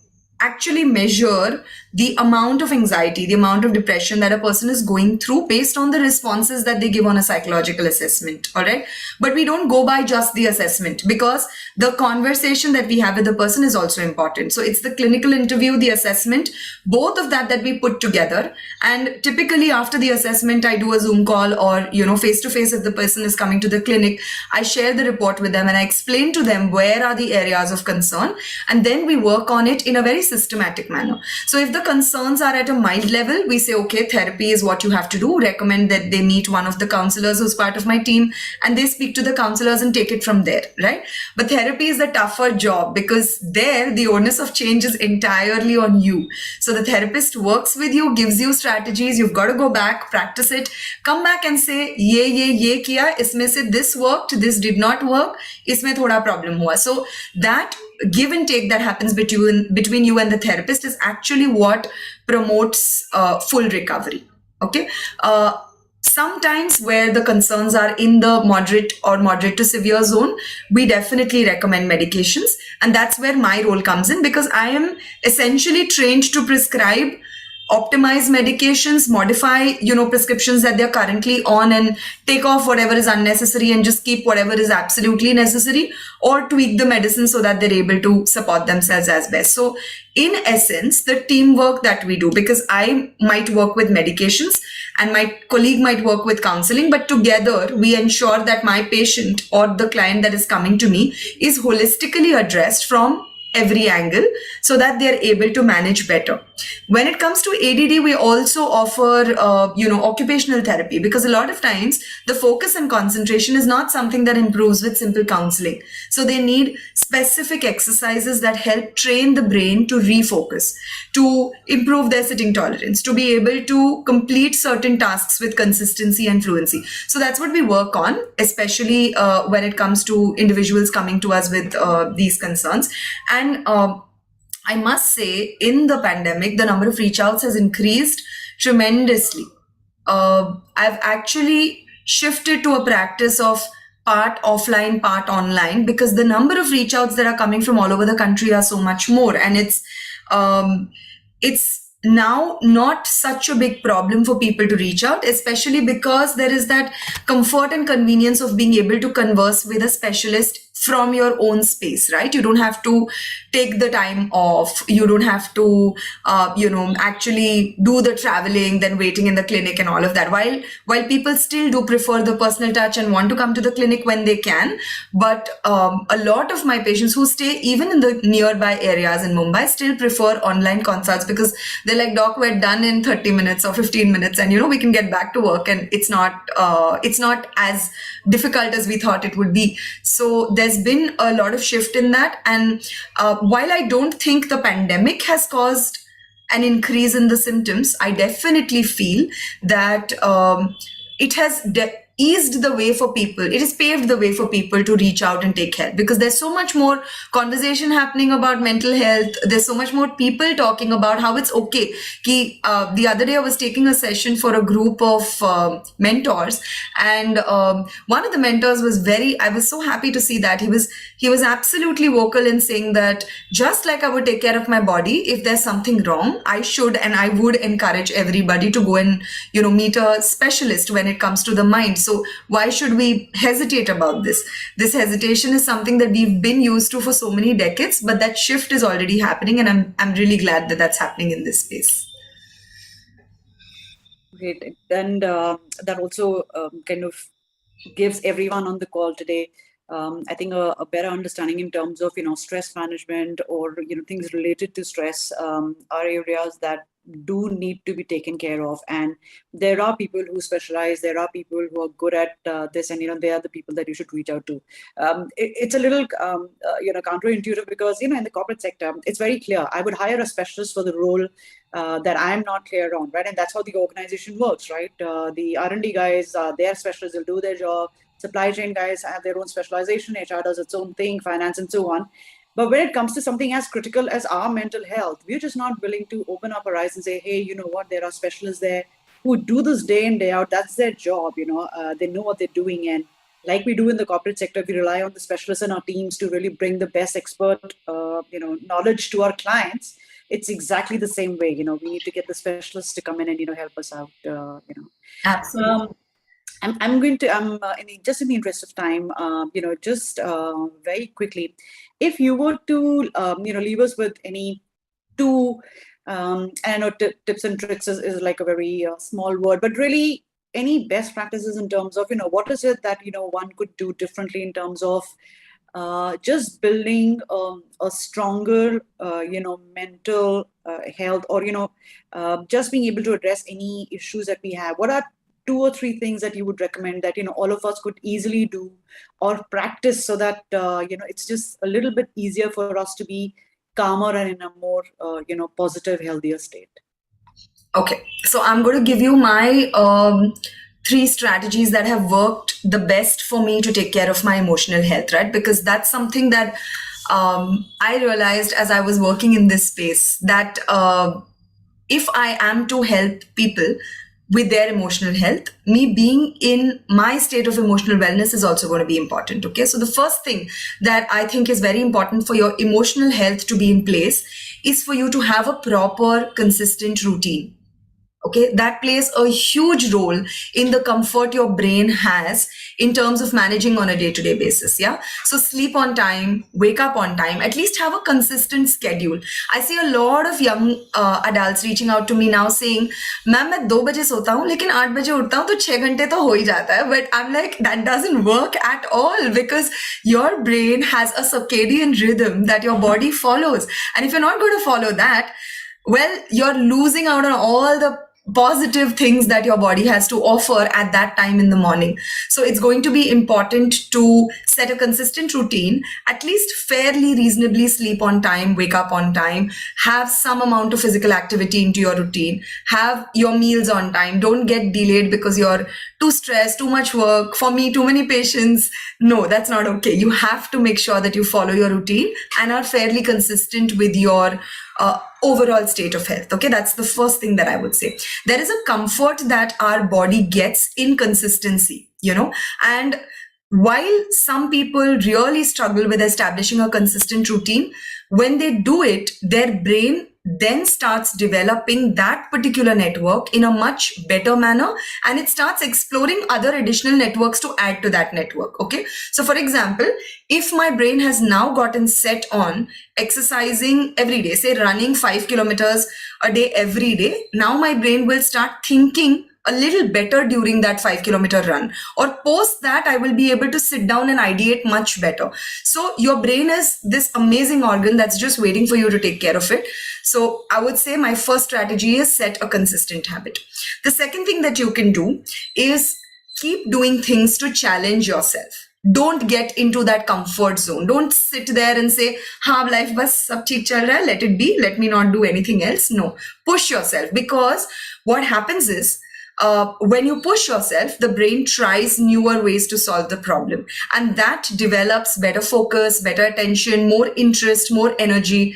measure the amount of anxiety, the amount of depression that a person is going through based on the responses that they give on a psychological assessment. All right. But we don't go by just the assessment, because the conversation that we have with the person is also important. So it's the clinical interview, the assessment, both of that we put together. And typically after the assessment, I do a Zoom call, or, face to face if the person is coming to the clinic. I share the report with them, and I explain to them where are the areas of concern. And then we work on it in a very systematic manner. So if the concerns are at a mild level, we say, okay, therapy is what you have to do. Recommend that they meet one of the counselors who's part of my team, and they speak to the counselors and take it from there, right? But therapy is a tougher job because there the onus of change is entirely on you. So the therapist works with you, gives you strategies. You've got to go back, practice it, come back and say, ye kiya, isme se this worked, this did not work, isme thoda problem hua. So that give and take that happens between you and the therapist is actually what promotes full recovery. Okay. Sometimes where the concerns are in the moderate to severe zone, we definitely recommend medications. And that's where my role comes in, because I am essentially trained to prescribe, optimize medications, modify, prescriptions that they're currently on, and take off whatever is unnecessary and just keep whatever is absolutely necessary, or tweak the medicine so that they're able to support themselves as best. So in essence, the teamwork that we do, because I might work with medications and my colleague might work with counseling, but together we ensure that my patient or the client that is coming to me is holistically addressed from every angle so that they're able to manage better. When it comes to ADD, we also offer, occupational therapy, because a lot of times the focus and concentration is not something that improves with simple counseling. So they need specific exercises that help train the brain to refocus, to improve their sitting tolerance, to be able to complete certain tasks with consistency and fluency. So that's what we work on, especially when it comes to individuals coming to us with these concerns. And I must say, in the pandemic, the number of reach outs has increased tremendously. I've actually shifted to a practice of part offline, part online, because the number of reach outs that are coming from all over the country are so much more. And it's now not such a big problem for people to reach out, especially because there is that comfort and convenience of being able to converse with a specialist from your own space, right? You don't have to take the time off. You don't have to, actually do the traveling, then waiting in the clinic and all of that. While people still do prefer the personal touch and want to come to the clinic when they can, but a lot of my patients who stay even in the nearby areas in Mumbai still prefer online consults, because they're like, doc, we're done in 30 minutes or 15 minutes, and we can get back to work, and it's not as difficult as we thought it would be. So there's been a lot of shift in that. And while I don't think the pandemic has caused an increase in the symptoms, I definitely feel that it has eased the way for people. It has paved the way for people to reach out and take help, because there's so much more conversation happening about mental health. There's so much more people talking about how it's okay. The other day I was taking a session for a group of mentors, and one of the mentors I was so happy to see that he was absolutely vocal in saying that just like I would take care of my body, if there's something wrong, I should and I would encourage everybody to go and meet a specialist when it comes to the mind. So why should we hesitate about this? This hesitation is something that we've been used to for so many decades, but that shift is already happening, and I'm really glad that that's happening in this space. Great. And that also kind of gives everyone on the call today, I think, a better understanding in terms of, stress management, or, things related to stress are areas that do need to be taken care of. And there are people who specialize, there are people who are good at this, and, they are the people that you should reach out to. It's a little, counterintuitive, because, in the corporate sector, it's very clear. I would hire a specialist for the role that I'm not clear on, right? And that's how the organization works, right? The R&D guys, they're specialists, they'll do their job. Supply chain guys have their own specialization. HR does its own thing, finance and so on. But when it comes to something as critical as our mental health, we're just not willing to open up our eyes and say, hey, you know what? There are specialists there who do this day in, day out. That's their job. They know what they're doing. And like we do in the corporate sector, we rely on the specialists in our teams to really bring the best expert, knowledge to our clients. It's exactly the same way. We need to get the specialists to come in and, help us out. Absolutely. I'm going to, just in the interest of time, just very quickly, if you were to, leave us with any two, and I know tips and tricks is like a very small word, but really any best practices in terms of, what is it that, one could do differently in terms of just building a stronger, mental health, or, just being able to address any issues that we have? What are 2 or 3 things that you would recommend that, all of us could easily do or practice so that, it's just a little bit easier for us to be calmer and in a more, positive, healthier state? Okay, so I'm going to give you my 3 strategies that have worked the best for me to take care of my emotional health, right? Because that's something that I realized as I was working in this space, that if I am to help people with their emotional health, me being in my state of emotional wellness is also going to be important. Okay, so the first thing that I think is very important for your emotional health to be in place is for you to have a proper, consistent routine. Okay, that plays a huge role in the comfort your brain has in terms of managing on a day-to-day basis. Yeah, so sleep on time, wake up on time, at least have a consistent schedule. I see a lot of young adults reaching out to me now saying, "Ma'am, मैं 2 बजे सोता हूँ लेकिन 8 बजे उठता हूँ तो 6 घंटे तो हो ही जाता है." But I'm like, that doesn't work at all, because your brain has a circadian rhythm that your body follows, and if you're not going to follow that, well, you're losing out on all the positive things that your body has to offer at that time in the morning. So it's going to be important to set a consistent routine, at least fairly reasonably sleep on time, wake up on time, have some amount of physical activity into your routine, have your meals on time, don't get delayed because you're too stressed, too much work, for me, too many patients. No, that's not okay. You have to make sure that you follow your routine and are fairly consistent with your overall state of health. Okay, that's the first thing that I would say. There is a comfort that our body gets in consistency, and while some people really struggle with establishing a consistent routine, when they do it, their brain then starts developing that particular network in a much better manner, and it starts exploring other additional networks to add to that network. Okay, so for example, if my brain has now gotten set on exercising every day, say running 5 kilometers a day every day, now my brain will start thinking a little better during that 5-kilometer run, or post that I will be able to sit down and ideate much better. So your brain is this amazing organ that's just waiting for you to take care of it. So I would say my first strategy is set a consistent habit. The second thing that you can do is keep doing things to challenge yourself. Don't get into that comfort zone. Don't sit there and say, "Ha, life bas sab theek chal raha hai, let it be, let me not do anything else." No, push yourself, because what happens is, when you push yourself, the brain tries newer ways to solve the problem, and that develops better focus, better attention, more interest, more energy.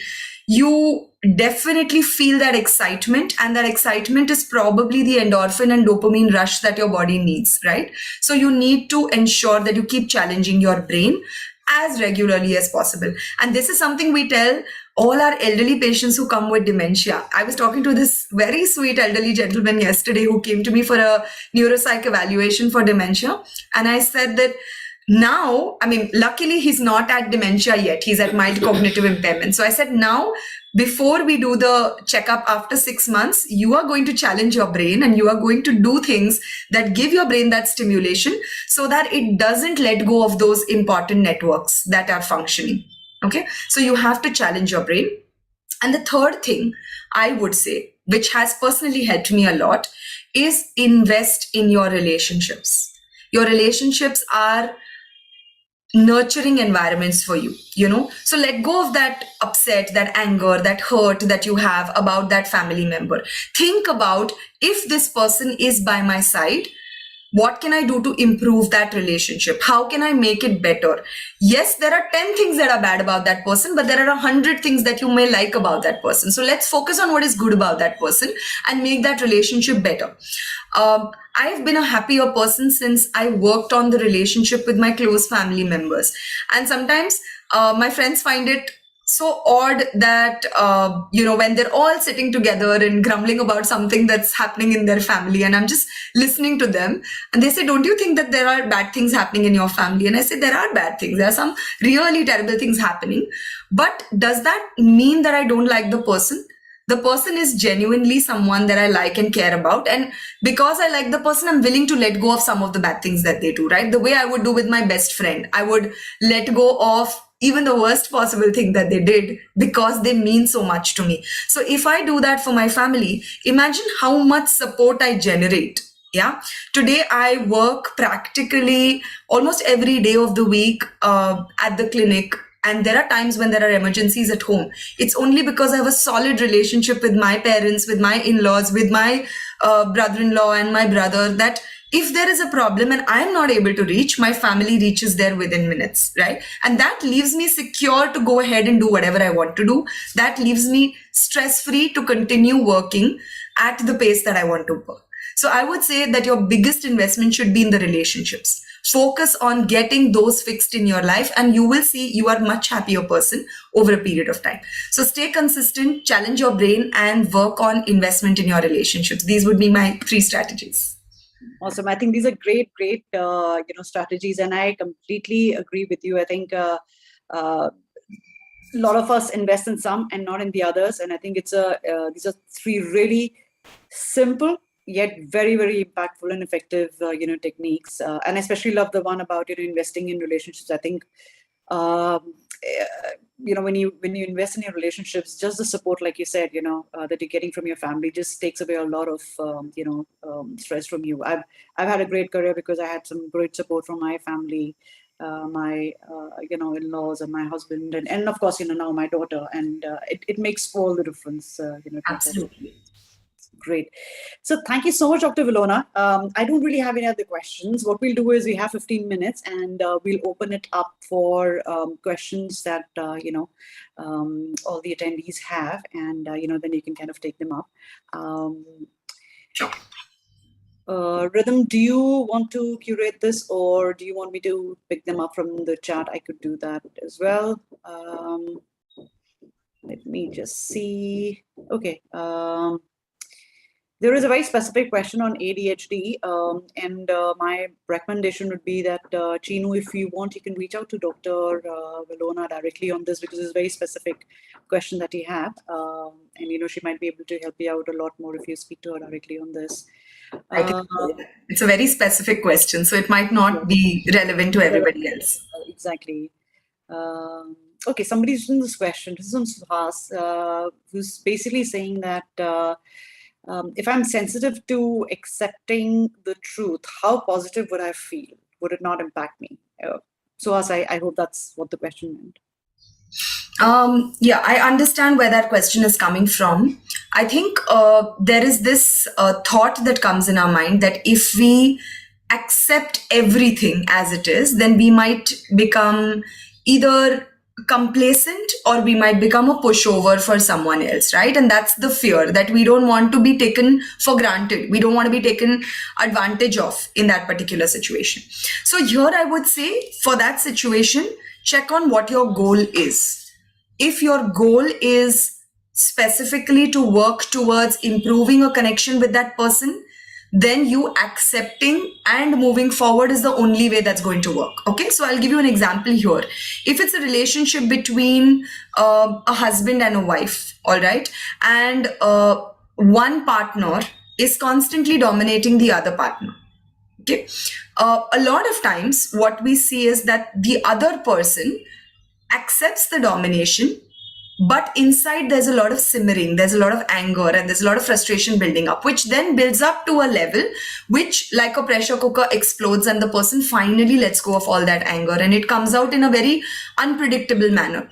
You definitely feel that excitement, and that excitement is probably the endorphin and dopamine rush that your body needs, right? So you need to ensure that you keep challenging your brain as regularly as possible. And this is something we tell all our elderly patients who come with dementia. I was talking to this very sweet elderly gentleman yesterday who came to me for a neuropsych evaluation for dementia. And I said that now, luckily he's not at dementia yet. He's at mild cognitive impairment. So I said, now, before we do the checkup after 6 months, you are going to challenge your brain, and you are going to do things that give your brain that stimulation so that it doesn't let go of those important networks that are functioning. Okay, so you have to challenge your brain. And the third thing I would say, which has personally helped me a lot, is invest in your relationships. Your relationships are nurturing environments for you, so let go of that upset, that anger, that hurt that you have about that family member. Think about, if this person is by my side, what can I do to improve that relationship? How can I make it better? Yes, there are 10 things that are bad about that person, but there are 100 things that you may like about that person. So let's focus on what is good about that person and make that relationship better. I've been a happier person since I worked on the relationship with my close family members. And sometimes my friends find it so odd that, when they're all sitting together and grumbling about something that's happening in their family, and I'm just listening to them, and they say, "Don't you think that there are bad things happening in your family?" And I say, there are bad things. There are some really terrible things happening. But does that mean that I don't like the person? The person is genuinely someone that I like and care about. And because I like the person, I'm willing to let go of some of the bad things that they do, right? The way I would do with my best friend. I would let go of even the worst possible thing that they did because they mean so much to me. So if I do that for my family, imagine how much support I generate. Yeah. Today I work practically almost every day of the week at the clinic. And there are times when there are emergencies at home. It's only because I have a solid relationship with my parents, with my in-laws, with my brother-in-law and my brother, that if there is a problem and I'm not able to reach, my family reaches there within minutes, right? And that leaves me secure to go ahead and do whatever I want to do. That leaves me stress-free to continue working at the pace that I want to work. So I would say that your biggest investment should be in the relationships. Focus on getting those fixed in your life, and you will see you are a much happier person over a period of time. So stay consistent, challenge your brain, and work on investment in your relationships. These would be my 3 strategies. Awesome. I think these are great strategies, and I completely agree with you. I think a lot of us invest in some and not in the others, and I think these are 3 really simple yet very, very impactful and effective techniques. And I especially love the one about investing in relationships. I think when you invest in your relationships, just the support, like you said, that you're getting from your family just takes away a lot of stress from you. I've had a great career because I had some great support from my family, my in-laws and my husband, and of course now my daughter, and it makes all the difference. Absolutely. Great. So thank you so much, Dr. Vilona. I don't really have any other questions. What we'll do is we have 15 minutes and we'll open it up for questions that, all the attendees have, and, then you can kind of take them up. Sure. Rhythm, do you want to curate this, or do you want me to pick them up from the chat? I could do that as well. Let me just see. Okay. There is a very specific question on ADHD, and my recommendation would be that, Chinu, if you want, you can reach out to Dr. Vilona directly on this, because it's a very specific question that you have. And, she might be able to help you out a lot more if you speak to her directly on this. I think it's a very specific question, so it might not be relevant to everybody else. Exactly. Okay, somebody's in this question. This is on Suhas, who's basically saying that if I'm sensitive to accepting the truth, how positive would I feel? Would it not impact me? Suhas, I hope that's what the question meant. Yeah, I understand where that question is coming from. I think there is this thought that comes in our mind that if we accept everything as it is, then we might become either complacent or we might become a pushover for someone else, right? And that's the fear, that we don't want to be taken for granted. We don't want to be taken advantage of in that particular situation. So here I would say, for that situation, check on what your goal is. If your goal is specifically to work towards improving a connection with that person, then you accepting and moving forward is the only way that's going to work. Okay, so I'll give you an example here. If it's a relationship between a husband and a wife, all right, and one partner is constantly dominating the other partner. Okay, a lot of times what we see is that the other person accepts the domination, but inside there's a lot of simmering, there's a lot of anger, and there's a lot of frustration building up, which then builds up to a level which, like a pressure cooker, explodes, and the person finally lets go of all that anger, and it comes out in a very unpredictable manner.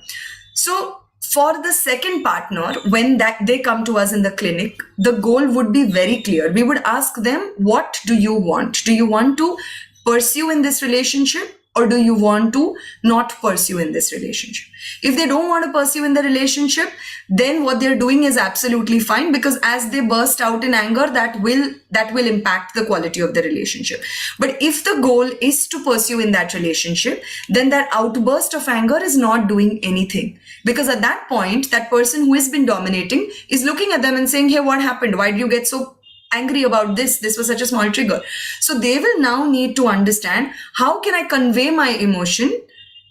So for the second partner, when they come to us in the clinic, the goal would be very clear. We would ask them, what do you want? Do you want to pursue in this relationship, or do you want to not pursue in this relationship? If they don't want to pursue in the relationship, then what they're doing is absolutely fine, because as they burst out in anger, that will impact the quality of the relationship. But if the goal is to pursue in that relationship, then that outburst of anger is not doing anything. Because at that point, that person who has been dominating is looking at them and saying, hey, what happened? Why did you get so angry about this? This was such a small trigger. So they will now need to understand, how can I convey my emotion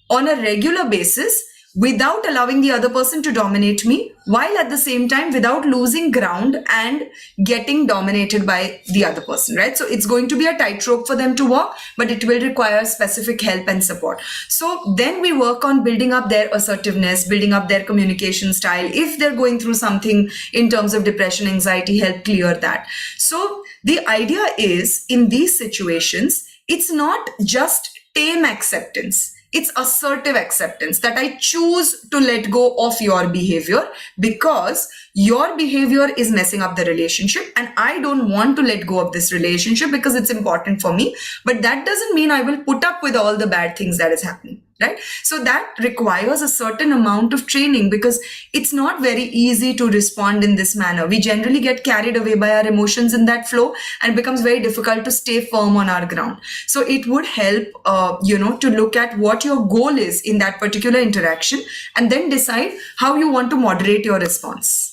on a regular basis without allowing the other person to dominate me, while at the same time without losing ground and getting dominated by the other person, right? So it's going to be a tightrope for them to walk, but it will require specific help and support. So then we work on building up their assertiveness, building up their communication style. If they're going through something in terms of depression, anxiety, help clear that. So the idea is, in these situations, it's not just tame acceptance. It's assertive acceptance, that I choose to let go of your behavior because your behavior is messing up the relationship and I don't want to let go of this relationship because it's important for me. But that doesn't mean I will put up with all the bad things that is happening, right? So that requires a certain amount of training because it's not very easy to respond in this manner. We generally get carried away by our emotions in that flow and it becomes very difficult to stay firm on our ground. So it would help, to look at what your goal is in that particular interaction and then decide how you want to moderate your response.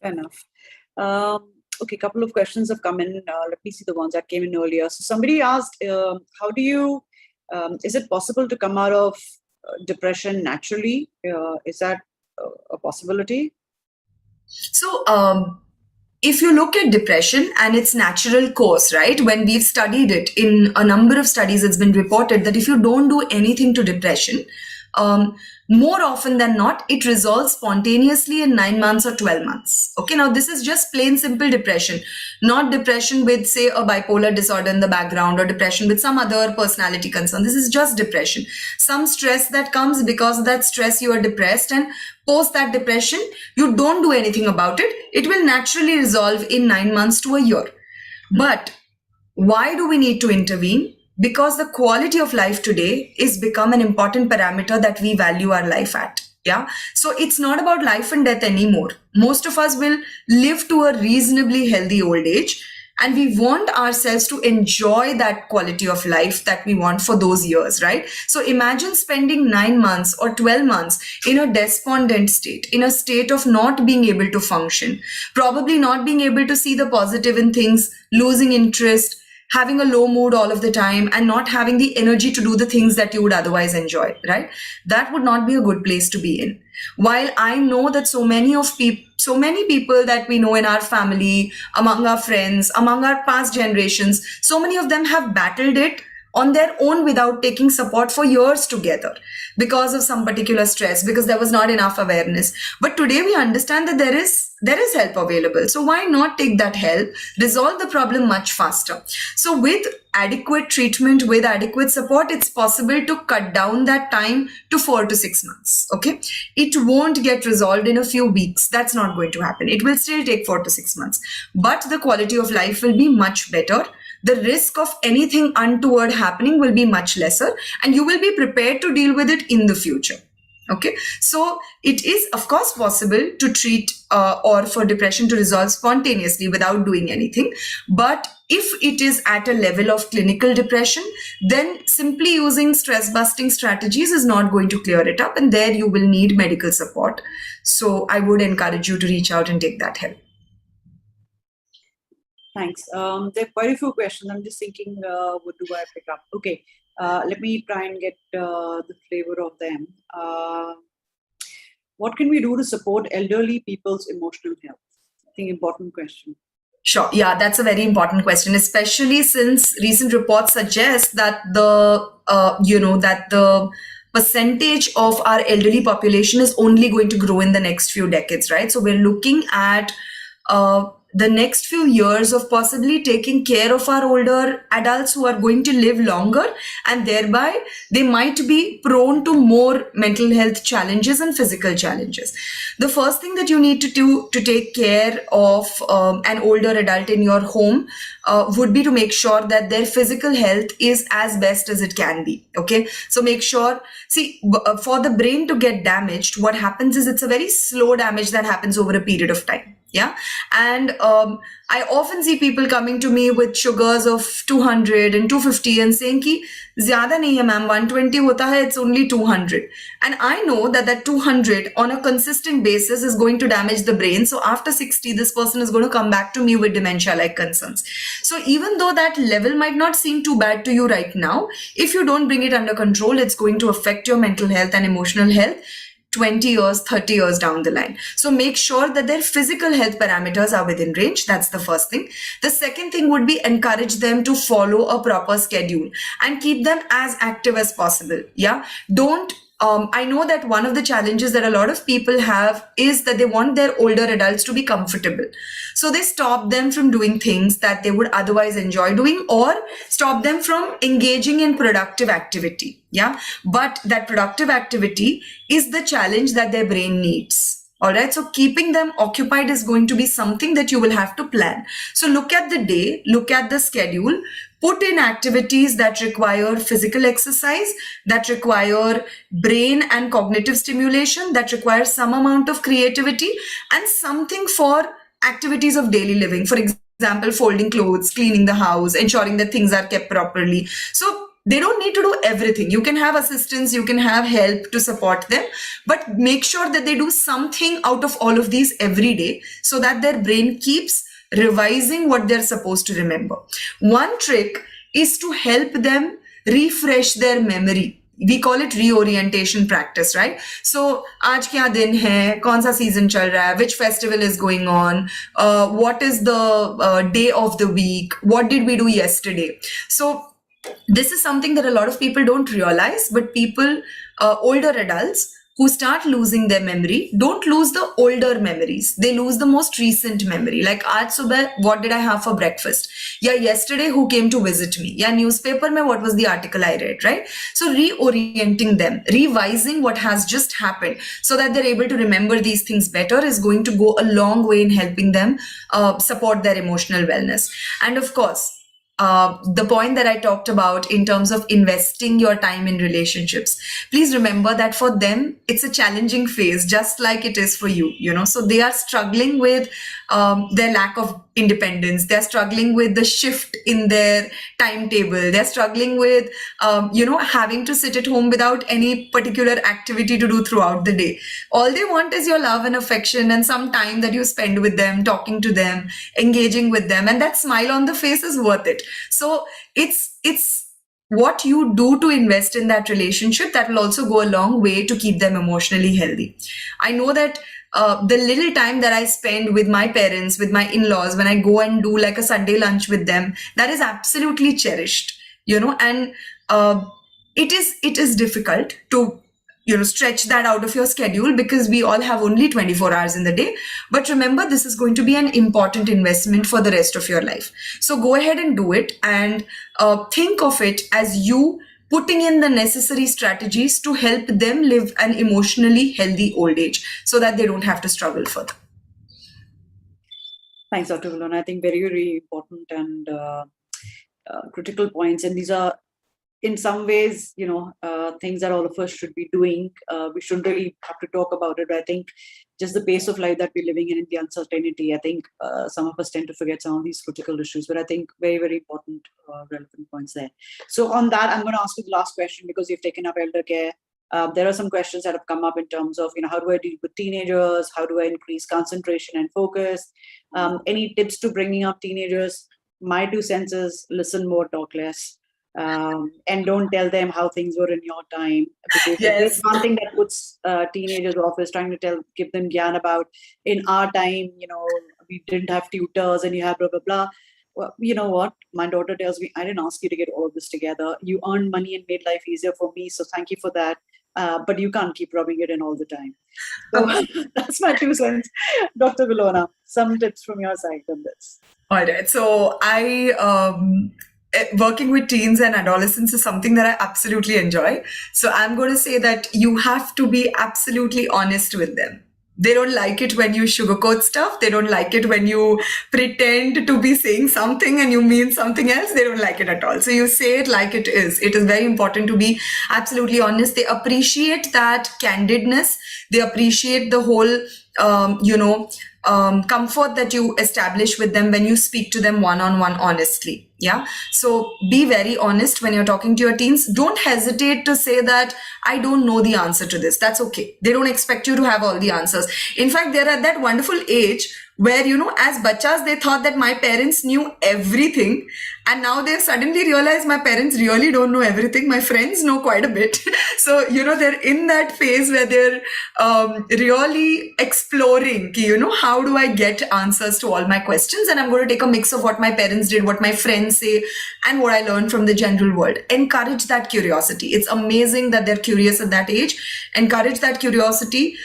Fair enough. Okay, a couple of questions have come in. Let me see the ones that came in earlier. So somebody asked, how do you, is it possible to come out of depression naturally? Is that a possibility? So if you look at depression and its natural course, right, when we've studied it in a number of studies, it's been reported that if you don't do anything to depression, more often than not, it resolves spontaneously in 9 months or 12 months. Okay, now this is just plain simple depression, not depression with, say, a bipolar disorder in the background or depression with some other personality concern. This is just depression. Some stress that comes because of that stress, you are depressed, and post that depression, you don't do anything about it. It will naturally resolve in 9 months to a year. But why do we need to intervene? Because the quality of life today is become an important parameter that we value our life at. Yeah. So it's not about life and death anymore. Most of us will live to a reasonably healthy old age, and we want ourselves to enjoy that quality of life that we want for those years, right? So imagine spending 9 months or 12 months in a despondent state, in a state of not being able to function, probably not being able to see the positive in things, losing interest, having a low mood all of the time, and not having the energy to do the things that you would otherwise enjoy, right? That would not be a good place to be in. While I know that so many people that we know in our family, among our friends, among our past generations, so many of them have battled it on their own without taking support for years together because of some particular stress, because there was not enough awareness. But today we understand that there is help available. So why not take that help, resolve the problem much faster? So with adequate treatment, with adequate support, it's possible to cut down that time to 4 to 6 months. Okay. It won't get resolved in a few weeks. That's not going to happen. It will still take 4 to 6 months, but the quality of life will be much better. The risk of anything untoward happening will be much lesser, and you will be prepared to deal with it in the future. Okay, so it is, of course, possible to treat or for depression to resolve spontaneously without doing anything. But if it is at a level of clinical depression, then simply using stress-busting strategies is not going to clear it up, and there you will need medical support. So I would encourage you to reach out and take that help. Thanks. There are quite a few questions. I'm just thinking, what do I pick up? Okay, let me try and get the flavor of them. What can we do to support elderly people's emotional health? I think important question. Sure. Yeah, that's a very important question, especially since recent reports suggest that the percentage of our elderly population is only going to grow in the next few decades, right? So we're looking at the next few years of possibly taking care of our older adults who are going to live longer, and thereby they might be prone to more mental health challenges and physical challenges. The first thing that you need to do to take care of an older adult in your home would be to make sure that their physical health is as best as it can be. Okay, so make sure, for the brain to get damaged, what happens is it's a very slow damage that happens over a period of time. Yeah. And I often see people coming to me with sugars of 200 and 250 and saying ki zyada nahi hai ma'am, 120 hota hai, it's only 200. And I know that that 200 on a consistent basis is going to damage the brain. So after 60, this person is going to come back to me with dementia-like concerns. So even though that level might not seem too bad to you right now, if you don't bring it under control, it's going to affect your mental health and emotional health 20 years, 30 years down the line. So make sure that their physical health parameters are within range. That's the first thing. The second thing would be encourage them to follow a proper schedule and keep them as active as possible. Yeah. Don't I know that one of the challenges that a lot of people have is that they want their older adults to be comfortable. So they stop them from doing things that they would otherwise enjoy doing, or stop them from engaging in productive activity. Yeah. But that productive activity is the challenge that their brain needs. All right. So keeping them occupied is going to be something that you will have to plan. So look at the day, look at the schedule, put in activities that require physical exercise, that require brain and cognitive stimulation, that require some amount of creativity, and something for activities of daily living. For example, folding clothes, cleaning the house, ensuring that things are kept properly. So they don't need to do everything. You can have assistance, you can have help to support them, but make sure that they do something out of all of these every day so that their brain keeps revising what they're supposed to remember. One trick is to help them refresh their memory. We call it reorientation practice, right? So, आज क्या दिन है, कौन सा season चल रहा है, which festival is going on, what is the day of the week, what did we do yesterday? So, this is something that a lot of people don't realize, but people, older adults who start losing their memory, don't lose the older memories. They lose the most recent memory. Like, aaj subah, what did I have for breakfast? Yeah, yesterday, who came to visit me? Yeah, newspaper mein, what was the article I read, right? So reorienting them, revising what has just happened so that they're able to remember these things better is going to go a long way in helping them support their emotional wellness. And of course, the point that I talked about in terms of investing your time in relationships, please remember that for them, it's a challenging phase, just like it is for you, you know. So they are struggling with their lack of independence. They're struggling with the shift in their timetable. They're struggling with, having to sit at home without any particular activity to do throughout the day. All they want is your love and affection and some time that you spend with them, talking to them, engaging with them. And that smile on the face is worth it. So it's what you do to invest in that relationship that will also go a long way to keep them emotionally healthy. I know that the little time that I spend with my parents, with my in-laws, when I go and do like a Sunday lunch with them, that is absolutely cherished, you know, and it is difficult to, stretch that out of your schedule because we all have only 24 hours in the day. But remember, this is going to be an important investment for the rest of your life. So go ahead and do it, and think of it as you putting in the necessary strategies to help them live an emotionally healthy old age so that they don't have to struggle further. Thanks, Dr. Vilona. I think very, very important and critical points. And these are, in some ways, things that all of us should be doing. We shouldn't really have to talk about it. But I think just the pace of life that we're living in the uncertainty, I think some of us tend to forget some of these critical issues. But I think very, very important, relevant points there. So on that, I'm going to ask you the last question because you've taken up elder care. There are some questions that have come up in terms of, how do I deal with teenagers? How do I increase concentration and focus? Any tips to bringing up teenagers? My 2 cents is listen more, talk less. And don't tell them how things were in your time, because Yes. one thing that puts teenagers off is trying to give them gyan about in our time, we didn't have tutors and you have blah blah blah. Well, you know what, my daughter tells me, I didn't ask you to get all of this together. You earned money and made life easier for me, so thank you for that, but you can't keep rubbing it in all the time. So that's my 2 cents. Dr. Vilona, some tips from your side on this. All right. So working with teens and adolescents is something that I absolutely enjoy. So I'm going to say that you have to be absolutely honest with them. They don't like it when you sugarcoat stuff. They don't like it when you pretend to be saying something and you mean something else. They don't like it at all. So you say it like it is. It is very important to be absolutely honest. They appreciate that candidness. They appreciate the whole, comfort that you establish with them when you speak to them one-on-one honestly. Yeah. So be very honest when you're talking to your teens. Don't hesitate to say that I don't know the answer to this. That's okay. They don't expect you to have all the answers. In fact, they're at that wonderful age where, as bachas, they thought that my parents knew everything. And now they've suddenly realized my parents really don't know everything. My friends know quite a bit. So, they're in that phase where they're really exploring, how do I get answers to all my questions? And I'm going to take a mix of what my parents did, what my friends say, and what I learned from the general world. Encourage that curiosity. It's amazing that they're curious at that age. Encourage that curiosity.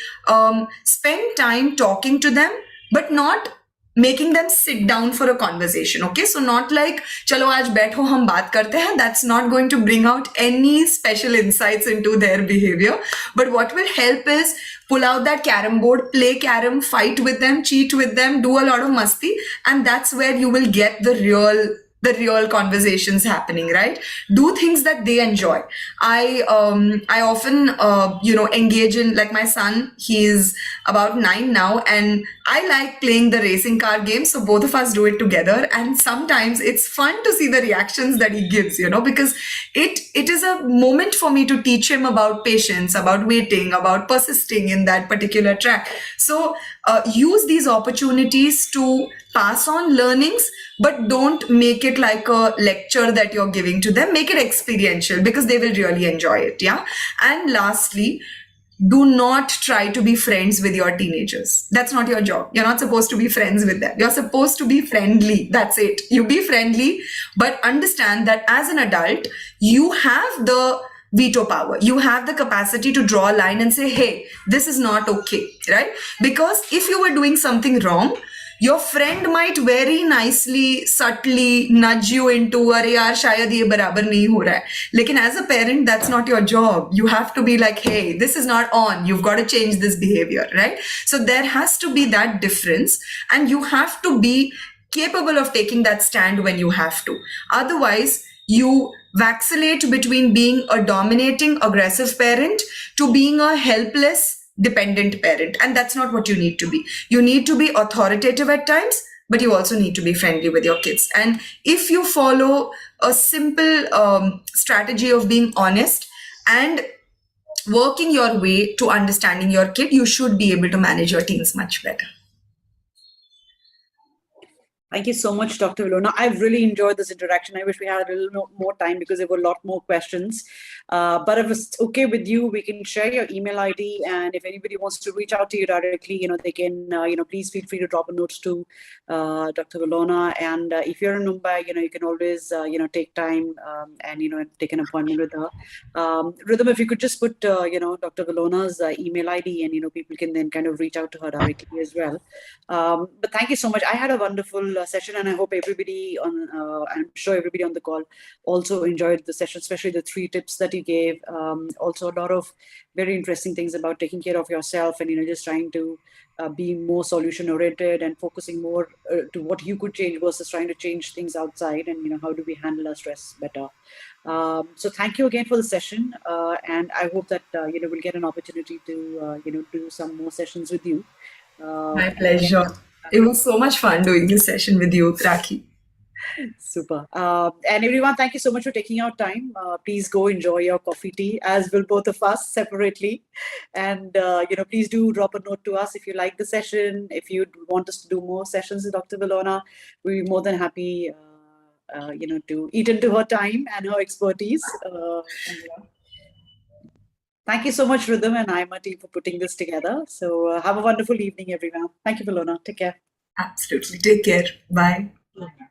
Spend time talking to them, but not making them sit down for a conversation. Okay, so not like chalo aaj baitho hum baat karte hain. That's not going to bring out any special insights into their behavior. But what will help is pull out that carom board, play carom, fight with them, cheat with them, do a lot of masti, and that's where you will get the real conversations happening, right? Do things that they enjoy. I often engage in, like, my son, he's about 9 now, and I like playing the racing car game, so both of us do it together. And sometimes it's fun to see the reactions that he gives, because it is a moment for me to teach him about patience, about waiting, about persisting in that particular track. So use these opportunities to pass on learnings, but don't make it like a lecture that you're giving to them. Make it experiential, because they will really enjoy it. Yeah. And lastly, do not try to be friends with your teenagers. That's not your job. You're not supposed to be friends with them. You're supposed to be friendly. That's it. You be friendly, but understand that as an adult, you have the veto power. You have the capacity to draw a line and say, hey, this is not okay, right? Because if you were doing something wrong, your friend might very nicely, subtly nudge you into, "Arey yaar, shayad ye barabar nahi ho raha hai." Lekin as a parent, that's not your job. You have to be like, hey, this is not on. You've got to change this behavior, right? So there has to be that difference, and you have to be capable of taking that stand when you have to. Otherwise, you vacillate between being a dominating, aggressive parent to being a helpless, dependent parent. And that's not what you need to be. You need to be authoritative at times, but you also need to be friendly with your kids. And if you follow a simple strategy of being honest and working your way to understanding your kid, you should be able to manage your teens much better. Thank you so much, Dr. Vilona. I've really enjoyed this interaction. I wish we had a little more time because there were a lot more questions. But if it's okay with you, we can share your email ID. And if anybody wants to reach out to you directly, they can, please feel free to drop a note to Dr. Vilona. And if you're in Mumbai, you can always, take time and, take an appointment with her. Rhythm, if you could just put, Dr. Vilona's email ID, and, people can then kind of reach out to her directly as well. But thank you so much. I had a wonderful session, and I hope everybody I'm sure everybody on the call also enjoyed the session, especially the 3 tips that you gave. Also a lot of very interesting things about taking care of yourself and, just trying to be more solution oriented and focusing more to what you could change versus trying to change things outside, and, how do we handle our stress better. So thank you again for the session. And I hope that, we'll get an opportunity to, do some more sessions with you. My pleasure. It was so much fun doing this session with you, Rakhi. Super. And everyone, thank you so much for taking out time. Please go enjoy your coffee tea, as will both of us separately. And, please do drop a note to us if you like the session. If you want us to do more sessions with Dr. Vilona, we'll be more than happy, to eat into her time and her expertise. Thank you so much, Rhythm and IMA team, for putting this together. So have a wonderful evening, everyone. Thank you, Vilona. Take care. Absolutely. Take care. Bye.